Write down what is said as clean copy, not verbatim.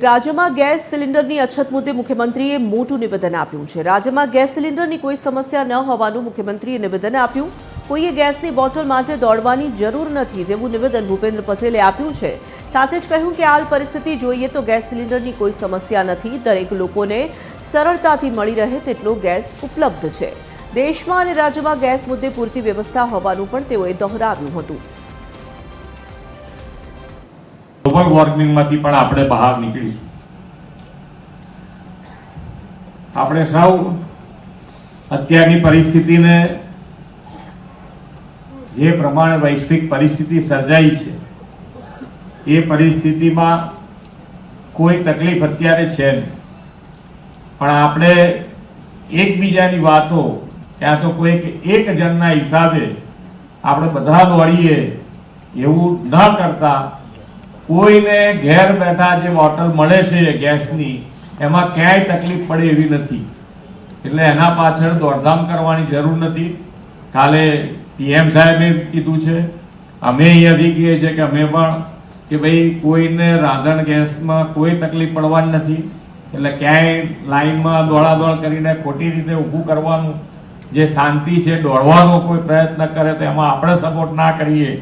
રાજ્યમાં ગેસ સિલિન્ડરની અછત મુદ્દે મુખ્યમંત્રીએ મોટું નિવેદન આપ્યું છે। રાજ્યમાં ગેસ સિલિન્ડરની કોઈ સમસ્યા ન હોવાનું મુખ્યમંત્રીએ નિવેદન આપ્યું। કોઈએ ગેસની બોટલ માટે દોડવાની જરૂર નથી તેવું નિવેદન ભૂપેન્દ્ર પટેલે આપ્યું છે। સાથે જ કહ્યું કે હાલ પરિસ્થિતિ જોઈએ તો ગેસ સિલિન્ડરની કોઈ સમસ્યા નથી। દરેક લોકોને સરળતાથી મળી રહે તેટલો ગેસ ઉપલબ્ધ છે। દેશમાં અને રાજ્યમાં ગેસ મુદ્દે પૂરતી વ્યવસ્થા હોવાનું પણ તેઓએ દોહરાવ્યું હતું। ગ્લોબલ વોર્મિંગમાંથી પણ આપણે બહાર નીકળીશું। આપણે સૌ અત્યારની પરિસ્થિતિને જે પ્રમાણે વૈશ્વિક પરિસ્થિતિ સર્જાઈ છે એ પરિસ્થિતિમાં કોઈ તકલીફ અત્યારે છે નહીં, પણ આપણે એકબીજાની વાતો ત્યાં તો કોઈ એક જણના હિસાબે આપણે બધા દોડીએ એવું ન કરતા કોઈને ઘેર બેઠા જે બોટલ મળે છે ગેસની એમાં ક્યાંય તકલીફ પડે એવી નથી, એટલે એના પાછળ દોડધામ કરવાની જરૂર નથી। કાલે પીએમ સાહેબે કીધું છે, અમે અહીંયાથી કહીએ છીએ કે અમે પણ કે ભાઈ કોઈને રાંધણ ગેસમાં કોઈ તકલીફ પડવાની નથી, એટલે ક્યાંય લાઈનમાં દોડાદોડ કરીને ખોટી રીતે ઊભું કરવાનું જે શાંતિ છે, દોડવાનો કોઈ પ્રયત્ન કરે તો એમાં આપણે સપોર્ટ ના કરીએ।